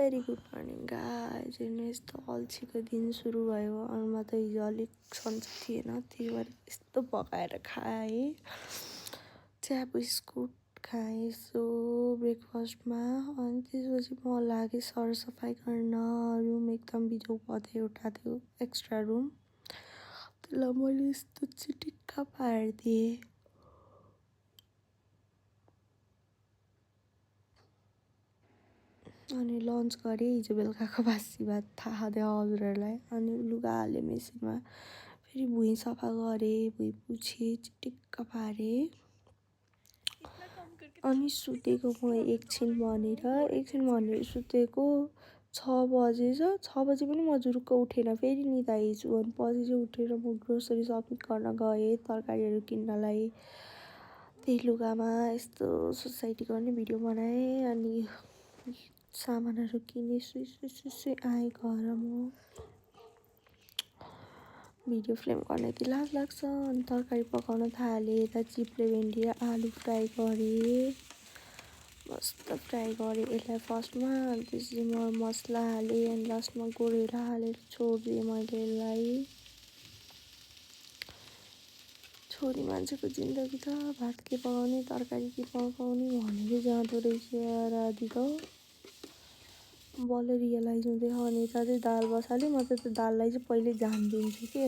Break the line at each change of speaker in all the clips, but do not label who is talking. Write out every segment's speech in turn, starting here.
Very good morning guys. यस्तो अल्छीको दिन सुरु भयो। अनुमा त हिजो अलिक सन्चो थिएन, त्यही भएर यस्तो पकाएर खाएँ। चिया बिस्कुट खाएँ सो ब्रेकफास्टमा। अनि त्यसपछि म लागेँ सरसफाइ गर्न। रुम एकदम बिजोग पर्दै एउटा थियो एक्स्ट्रा रुम, त्यसलाई मैले यस्तो चिटिक्क पारिदिएँ। अनि लन्च गरेँ, हिजो बेलुकाको बासी भात थाहा दियो हजुरहरूलाई। अनि लुगा हालेँ मेसिनमा, फेरि भुइँ सफा गरेँ, भुइँ पुछेँ, चिटिक्क पारेँ। अनि सुतेको म एकछिन भनेर सुतेको 6 बजेछ। 6 बजे पनि म जुरुक्क उठेन, फेरि निदा आइछु। अनि पछि चाहिँ उठेर म ग्रोसरी सपिङ गर्न गएँ, तरकारीहरू किन्नलाई। त्यही लुगामा यस्तो सोसाइटी गर्ने भिडियो बनाएँ। अनि सामानहरू किनेँ, सुई आएँ घर। म भिडियो फिल्म गर्न यति लाज लाग्छ। अनि तरकारी पकाउन थालेँ। यता चिप्ले भेन्डी र आलु फ्राई गरेँ, मस्त फ्राई गरेँ यसलाई फर्स्टमा। अनि त्यसपछि म मसला हालेँ, अनि लास्टमा गोरेर हालेर छोडिदिएँ मैले यसलाई। छोरी मान्छेको जिन्दगी त भात के पकाउने तरकारी के पकाउने भनेरै जाँदो रहेछ यार। आधी त बल्ल रियलाइज हुँदै अनि यता चाहिँ दाल बसालेँ। म त त्यो दाललाई चाहिँ पहिले झानिदिन्छु के।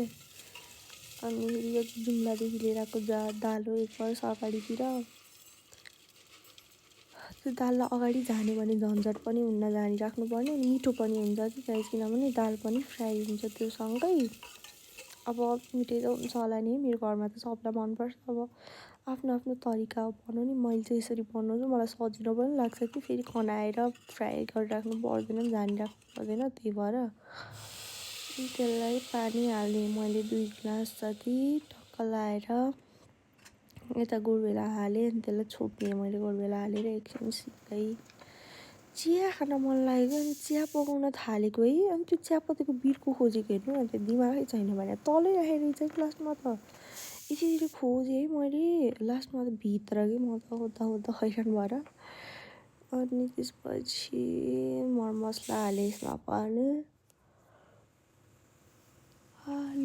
अनि यो जुम्लादेखि लिएर आएको दाल हो, एक वर्ष अगाडितिर। त्यो दाललाई अगाडि झान्यो भने झन्झट पनि हुन्न, झानिराख्नु पर्ने। अनि मिठो पनि हुन्छ कि गाइस, किनभने दाल पनि फ्राई हुन्छ त्यो सँगै। अब मिठै त हुन्छ होला नि, मेरो घरमा त सबलाई मनपर्छ। अब आफ्नो आफ्नो तरिका बनाउने। मैले चाहिँ यसरी बनाउँछु, मलाई सजिलो पनि लाग्छ कि फेरि खनाएर फ्राई गरिराख्नु पर्दैन, झानिराख्नु पर्दैन, त्यही भएर। त्यसलाई पानी हालेँ मैले 2 गिलास जति टक्क लाएर। यता गुडबेला हालेँ, अनि त्यसलाई छोपिएँ मैले गुडबेला हालेर एकछिन सिधै। चिया खान मन लाग्यो, अनि चिया पकाउन थालेको है। अनि त्यो चियापत्तीको बिर्को खोजेको हेर्नु न, त्यो दिमागै छैन भने तलै राखेर रहेछ कि लास्टमा त। यसरी खोजेँ है मैले, लास्टमा त भित्र कि म त ओद्दा हैरान भएर। अनि त्यसपछि मरमसला हालेँ यसमा पनि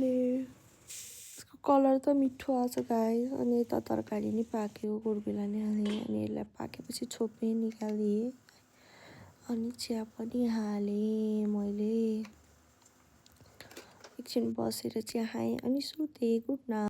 यसको कलर त मिठो आएको छ गाइस। अनि यता तरकारी नि पाक्यो, गुडबेला नि हालेँ। अनि यसलाई पाकेपछि छोपेँ, निकालिदिएँ। अनि चिया पनि हालेँ मैले। एकछिन बसेर चिया खाएँ अनि सुतेँ। Good night.